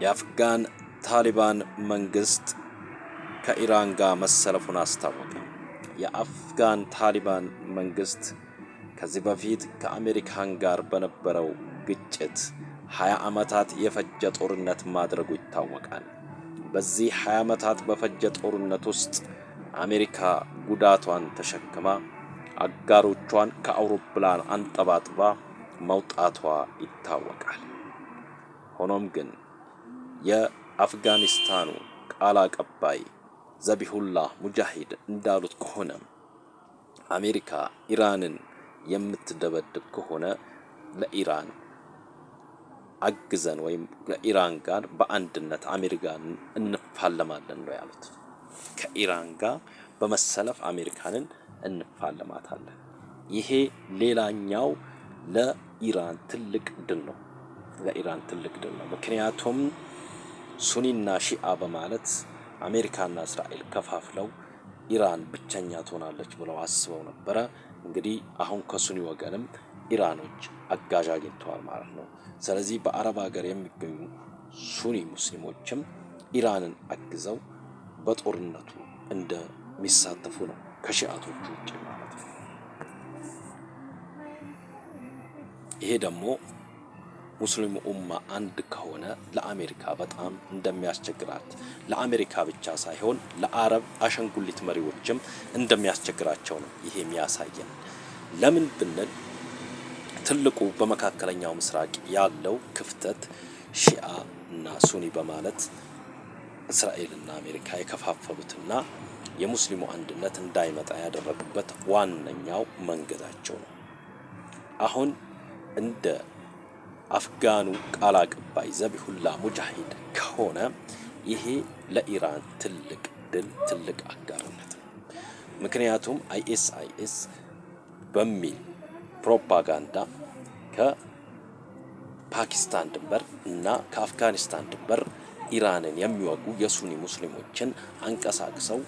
የአፍጋን ታሊባን መንግስት ከኢራን ጋር መሰለፉን አስታወቀ። የአፍጋን ታሊባን መንግስት ከዚህ በፊት ከአሜሪካን ጋር በነበረው ግጭት 20 ዓመታት የፈጀ ጦርነት ማድረጉ ይታወቃል። በዚህ 20 ዓመታት በፈጀ ጦርነት ውስጥ አሜሪካ ጉዳቷን ተሸክማ አጋሮቿን ከአውሮፕላን አንጠባጥባ መውጣቷ ይታወቃል። ሆኖም ግን የአፍጋኒስታኑ ቃል አቀባይ ዘቢሁላህ ሙጃሂድ እንዳሉት ከሆነ አሜሪካ ኢራንን የምትደበድብ ከሆነ ለኢራን አግዘን ወይም ከኢራን ጋር በአንድነት አሜሪካን እንፋለማለን ነው ያሉት። ከኢራን ጋር በመሰለፍ አሜሪካንን እንፋለማታለን። ይሄ ሌላኛው ለኢራን ትልቅ ድል ነው። ምክንያቱም ሱኒና ሺአ በማለት አሜሪካና እስራኤል ከፋፍለው ኢራን ብቸኛ ትሆናለች ብለው አስበው ነበረ። እንግዲህ አሁን ከሱኒ ወገንም ኢራኖች አጋዥ አግኝተዋል ማለት ነው። ስለዚህ በአረብ ሀገር የሚገኙ ሱኒ ሙስሊሞችም ኢራንን አግዘው በጦርነቱ እንደሚሳተፉ ነው ከሺአቶቹ ውጭ ማለት ነው። ይሄ ደግሞ ሙስሊሙ ኡማ አንድ ከሆነ ለአሜሪካ በጣም እንደሚያስቸግራት ለአሜሪካ ብቻ ሳይሆን ለአረብ አሸንጉሊት መሪዎችም እንደሚያስቸግራቸው ነው ይሄ የሚያሳየን። ለምን ብንል ትልቁ በመካከለኛው ምስራቅ ያለው ክፍተት ሺአ እና ሱኒ በማለት እስራኤልና አሜሪካ የከፋፈሉትና የሙስሊሙ አንድነት እንዳይመጣ ያደረጉበት ዋነኛው መንገዳቸው ነው። አሁን እንደ አፍጋኑ ቃል አቀባይ ዘቢሁላህ ሙጃሂድ ከሆነ ይሄ ለኢራን ትልቅ ድል፣ ትልቅ አጋርነት ነው። ምክንያቱም አይኤስ በሚል ፕሮፓጋንዳ ከፓኪስታን ድንበር እና ከአፍጋኒስታን ድንበር ኢራንን የሚወጉ የሱኒ ሙስሊሞችን አንቀሳቅሰው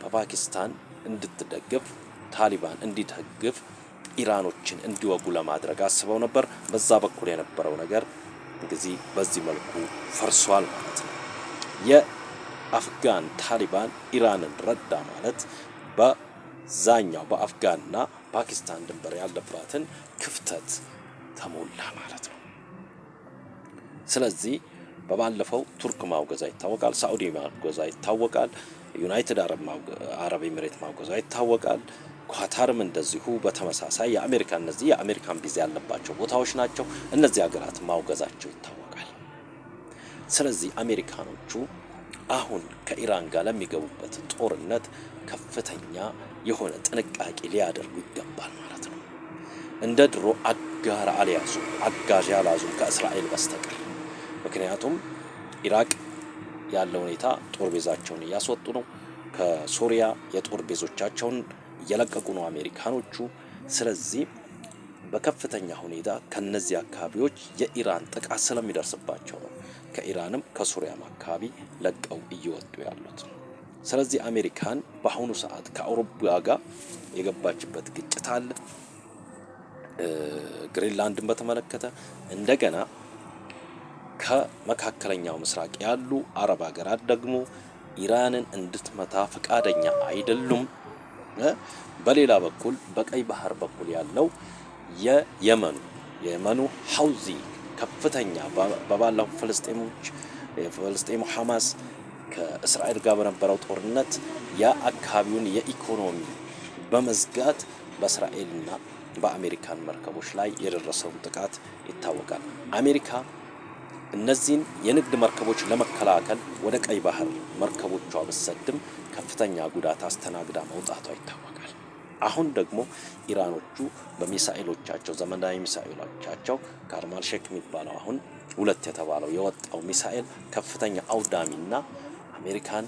በፓኪስታን እንድትደግፍ ታሊባን እንዲደግፍ ኢራኖችን እንዲወጉ ለማድረግ አስበው ነበር። በዛ በኩል የነበረው ነገር እንግዲህ በዚህ መልኩ ፈርሷል ማለት ነው። የአፍጋን ታሊባን ኢራንን ረዳ ማለት በዛኛው በአፍጋንና ፓኪስታን ድንበር ያለባትን ክፍተት ተሞላ ማለት ነው። ስለዚህ በባለፈው ቱርክ ማውገዛ ይታወቃል፣ ሳዑዲ ማውገዛ ይታወቃል፣ ዩናይትድ አረብ ኤሚሬት ማውገዛ ይታወቃል፣ ኳታርም እንደዚሁ በተመሳሳይ እነዚህ የአሜሪካን ቢዛ ያለባቸው ቦታዎች ናቸው። እነዚህ ሀገራት ማውገዛቸው ይታወቃል። ስለዚህ አሜሪካኖቹ አሁን ከኢራን ጋር ለሚገቡበት ጦርነት ከፍተኛ የሆነ ጥንቃቄ ሊያደርጉ ይገባል ማለት ነው። እንደ ድሮ አጋዥ አልያዙም ከእስራኤል በስተቀር። ምክንያቱም ኢራቅ ያለው ሁኔታ ጦር ቤዛቸውን እያስወጡ ነው። ከሶሪያ የጦር ቤዞቻቸውን እየለቀቁ ነው አሜሪካኖቹ። ስለዚህ በከፍተኛ ሁኔታ ከነዚህ አካባቢዎች የኢራን ጥቃት ስለሚደርስባቸው ነው ከኢራንም ከሶሪያም አካባቢ ለቀው እየወጡ ያሉት። ስለዚህ አሜሪካን በአሁኑ ሰዓት ከአውሮፓ ጋር የገባችበት ግጭት አለ። ግሪንላንድን በተመለከተ እንደገና ከመካከለኛው ምስራቅ ያሉ አረብ ሀገራት ደግሞ ኢራንን እንድትመታ ፈቃደኛ አይደሉም። በሌላ በኩል በቀይ ባህር በኩል ያለው የየመኑ ሐውዚ ከፍተኛ በባለው ፍልስጤሙ ሐማስ ከእስራኤል ጋር በነበረው ጦርነት የአካባቢውን የኢኮኖሚ በመዝጋት በእስራኤልና በአሜሪካን መርከቦች ላይ የደረሰው ጥቃት ይታወቃል። አሜሪካ እነዚህን የንግድ መርከቦች ለመከላከል ወደ ቀይ ባህር መርከቦቿ ብትሰድም ከፍተኛ ጉዳት አስተናግዳ መውጣቷ ይታወቃል። አሁን ደግሞ ኢራኖቹ በሚሳኤሎቻቸው ዘመናዊ ሚሳኤሎቻቸው ካርማል ሼክ የሚባለው አሁን 2 የተባለው የወጣው ሚሳኤል ከፍተኛ አውዳሚና አሜሪካን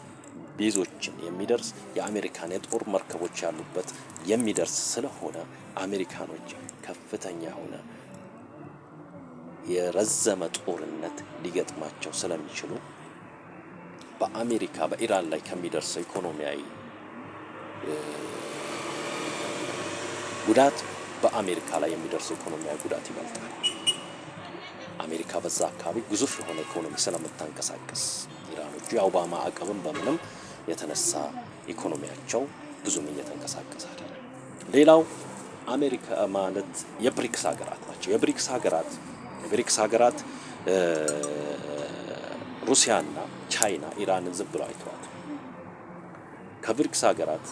ቤዞችን የሚደርስ የአሜሪካን የጦር መርከቦች ያሉበት የሚደርስ ስለሆነ አሜሪካኖች ከፍተኛ የሆነ የረዘመ ጦርነት ሊገጥማቸው ስለሚችሉ በአሜሪካ በኢራን ላይ ከሚደርሰው ኢኮኖሚያዊ ጉዳት በአሜሪካ ላይ የሚደርሰው ኢኮኖሚያዊ ጉዳት ይበልጣል። አሜሪካ በዛ አካባቢ ግዙፍ የሆነ ኢኮኖሚ ስለምታንቀሳቀስ ኢራኖቹ ያው በማዕቀብም በምንም የተነሳ ኢኮኖሚያቸው ብዙም እየተንቀሳቀሰ አይደለም። ሌላው አሜሪካ ማለት የብሪክስ ሀገራት ናቸው። የብሪክስ ሀገራት ሩሲያና ቻይና ኢራንን ዝም ብለው አይተዋል። ከብሪክስ ሀገራት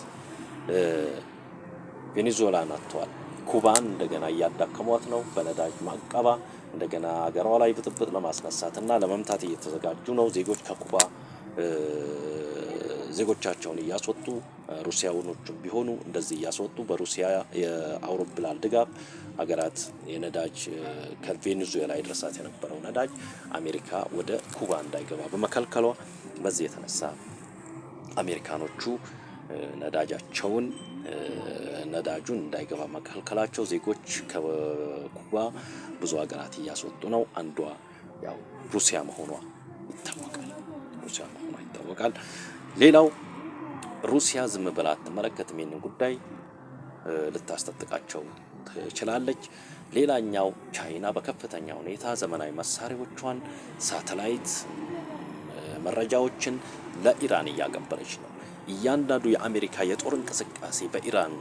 ቬኔዙዌላን አጥተዋል። ኩባን እንደገና እያዳከሟት ነው በነዳጅ ማቀባ። እንደገና ሀገሯ ላይ ብጥብጥ ለማስነሳትና ለመምታት እየተዘጋጁ ነው። ዜጎች ከኩባ ዜጎቻቸውን እያስወጡ ሩሲያኖቹም ቢሆኑ እንደዚህ እያስወጡ በሩሲያ የአውሮፕላን ድጋፍ ሀገራት የነዳጅ ከቬኔዙዌላ ይደርሳት የነበረው ነዳጅ አሜሪካ ወደ ኩባ እንዳይገባ በመከልከሏ በዚህ የተነሳ አሜሪካኖቹ ነዳጁን እንዳይገባ መከልከላቸው ዜጎች ከኩባ ብዙ ሀገራት እያስወጡ ነው። አንዷ ያው ሩሲያ መሆኗ ይታወቃል። ሌላው ሩሲያ ዝም ብላ አትመለከትም። ይህንን ጉዳይ ልታስጠጥቃቸው ትችላለች። ሌላኛው ቻይና በከፍተኛ ሁኔታ ዘመናዊ መሳሪያዎቿን ሳተላይት መረጃዎችን ለኢራን እያቀበለች ነው። እያንዳንዱ የአሜሪካ የጦር እንቅስቃሴ በኢራን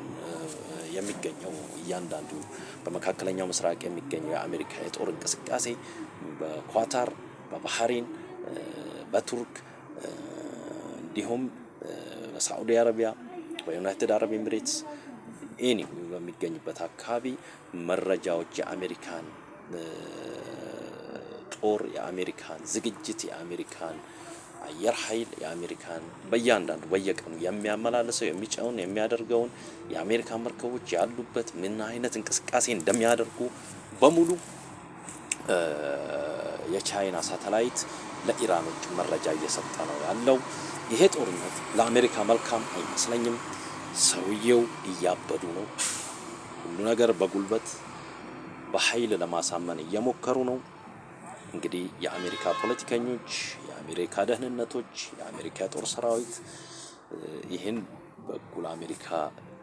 የሚገኘው እያንዳንዱ በመካከለኛው ምስራቅ የሚገኘው የአሜሪካ የጦር እንቅስቃሴ በኳታር፣ በባህሬን፣ በቱርክ እንዲሁም በሳዑዲ አረቢያ፣ በዩናይትድ አረብ ኤሚሬትስ በሚገኝበት አካባቢ መረጃዎች የአሜሪካን ጦር፣ የአሜሪካን ዝግጅት፣ የአሜሪካን አየር ኃይል፣ የአሜሪካን በእያንዳንዱ በየቀኑ የሚያመላልሰው የሚጫውን የሚያደርገውን የአሜሪካን መርከቦች ያሉበት ምን አይነት እንቅስቃሴ እንደሚያደርጉ በሙሉ የቻይና ሳተላይት ለኢራኖች መረጃ እየሰጠ ነው ያለው። ይሄ ጦርነት ለአሜሪካ መልካም አይመስለኝም። ሰውየው እያበዱ ነው። ሁሉ ነገር በጉልበት በኃይል ለማሳመን እየሞከሩ ነው። እንግዲህ የአሜሪካ ፖለቲከኞች፣ የአሜሪካ ደህንነቶች፣ የአሜሪካ ጦር ሰራዊት ይህን በኩል አሜሪካ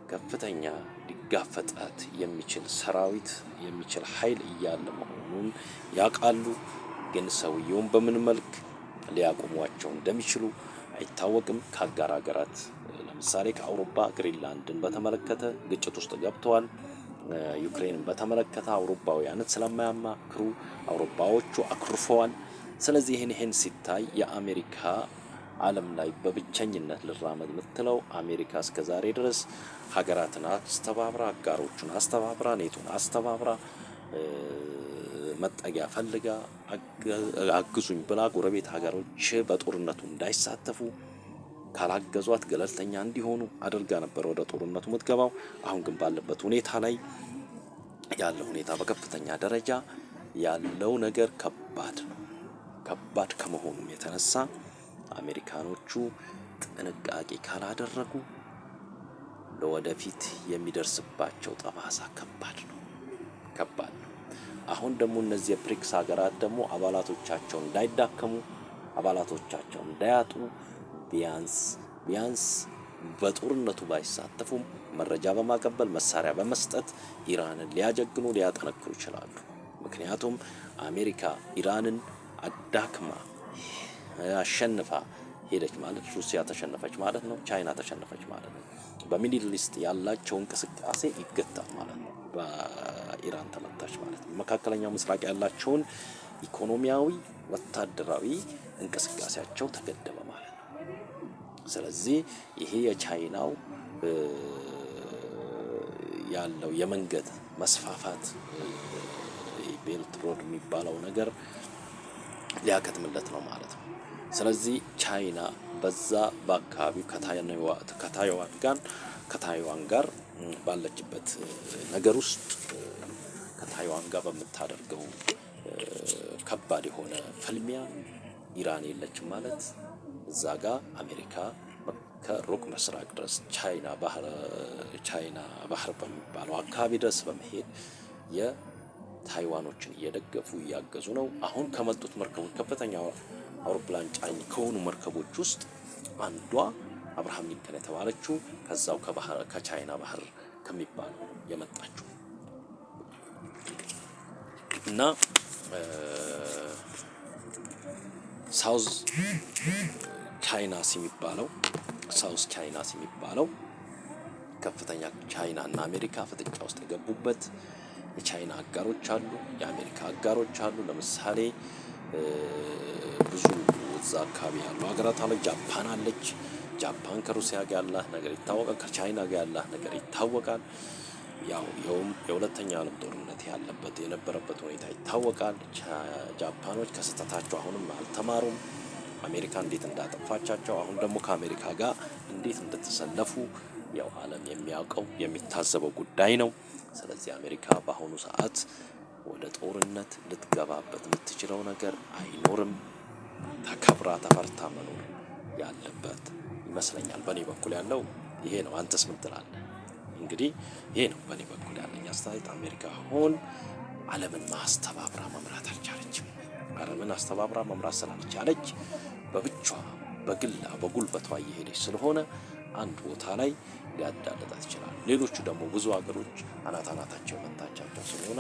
ከፍተኛ ሊጋፈጣት የሚችል ሰራዊት የሚችል ኃይል እያለ መሆኑን ያውቃሉ። ግን ሰውየውን በምን መልክ ሊያቆሟቸው እንደሚችሉ አይታወቅም። ከአጋር ሀገራት ለምሳሌ ከአውሮፓ ግሪንላንድን በተመለከተ ግጭት ውስጥ ገብተዋል። ዩክሬንን በተመለከተ አውሮፓውያንን ስለማያማክሩ አውሮፓዎቹ አኩርፈዋል። ስለዚህ ይህን ሲታይ የአሜሪካ ዓለም ላይ በብቸኝነት ልራመድ የምትለው አሜሪካ እስከዛሬ ድረስ ሀገራትን አስተባብራ አጋሮቹን አስተባብራ ኔቶን አስተባብራ መጠጊያ ፈልጋ አግዙኝ ብላ ጎረቤት ሀገሮች በጦርነቱ እንዳይሳተፉ ካላገዟት ገለልተኛ እንዲሆኑ አድርጋ ነበር ወደ ጦርነቱ የምትገባው። አሁን ግን ባለበት ሁኔታ ላይ ያለው ሁኔታ በከፍተኛ ደረጃ ያለው ነገር ከባድ ነው። ከባድ ከመሆኑም የተነሳ አሜሪካኖቹ ጥንቃቄ ካላደረጉ ለወደፊት የሚደርስባቸው ጠባሳ ከባድ ነው። አሁን ደግሞ እነዚህ የብሪክስ ሀገራት ደግሞ አባላቶቻቸው እንዳይዳከሙ አባላቶቻቸው እንዳያጡ ቢያንስ በጦርነቱ ባይሳተፉም መረጃ በማቀበል መሳሪያ በመስጠት ኢራንን ሊያጀግኑ ሊያጠነክሩ ይችላሉ። ምክንያቱም አሜሪካ ኢራንን አዳክማ አሸንፋ ሄደች ማለት ሩሲያ ተሸነፈች ማለት ነው። ቻይና ተሸነፈች ማለት ነው። በሚድል ኢስት ያላቸው እንቅስቃሴ ይገታል ማለት ነው። በኢራን ተመታች ማለት ነው። መካከለኛው ምስራቅ ያላቸውን ኢኮኖሚያዊ፣ ወታደራዊ እንቅስቃሴያቸው ተገደበ ማለት ነው። ስለዚህ ይሄ የቻይናው ያለው የመንገድ መስፋፋት ቤልት ሮድ የሚባለው ነገር ሊያከትምለት ነው ማለት ነው። ስለዚህ ቻይና በዛ በአካባቢው ከታይዋን ጋር ባለችበት ነገር ውስጥ ከታይዋን ጋር በምታደርገው ከባድ የሆነ ፍልሚያ ኢራን የለችም ማለት እዛ ጋር አሜሪካ ከሩቅ ምስራቅ ድረስ ቻይና ባህር በሚባለው አካባቢ ድረስ በመሄድ የታይዋኖችን እየደገፉ እያገዙ ነው። አሁን ከመጡት መርከቦች ከፍተኛ አውሮፕላን ጫኝ ከሆኑ መርከቦች ውስጥ አንዷ አብርሃም ሊንከን የተባለችው ከዛው ከቻይና ባህር ከሚባለው የመጣችው እና ሳውዝ ቻይና የሚባለው ሳውዝ ቻይና የሚባለው ከፍተኛ ቻይና እና አሜሪካ ፍጥጫ ውስጥ የገቡበት የቻይና አጋሮች አሉ፣ የአሜሪካ አጋሮች አሉ። ለምሳሌ ብዙ እዛ አካባቢ ያሉ ሀገራት አለ። ጃፓን አለች። ጃፓን ከሩሲያ ጋር ያላት ነገር ይታወቃል። ከቻይና ጋር ያላት ነገር ይታወቃል። ያው የሁለተኛ ዓለም ጦርነት የነበረበት ሁኔታ ይታወቃል። ጃፓኖች ከስህተታቸው አሁንም አልተማሩም። አሜሪካ እንዴት እንዳጠፋቻቸው አሁን ደግሞ ከአሜሪካ ጋር እንዴት እንደተሰለፉ ያው ዓለም የሚያውቀው የሚታዘበው ጉዳይ ነው። ስለዚህ አሜሪካ በአሁኑ ሰዓት ወደ ጦርነት ልትገባበት የምትችለው ነገር አይኖርም። ተከብራ ተፈርታ መኖር ያለበት ይመስለኛል። በእኔ በኩል ያለው ይሄ ነው። አንተስ ምን ትላለህ? እንግዲህ ይሄ ነው በእኔ በኩል ያለኝ አስተያየት። አሜሪካ አሁን ዓለምን ማስተባብራ መምራት አልቻለችም። ዓለምን አስተባብራ መምራት ስላልቻለች በብቻዋ በግላ በጉልበቷ እየሄደች ስለሆነ አንድ ቦታ ላይ ሊያዳልጣት ይችላል። ሌሎቹ ደግሞ ብዙ ሀገሮች አናታቸው መታቻቸው ስለሆነ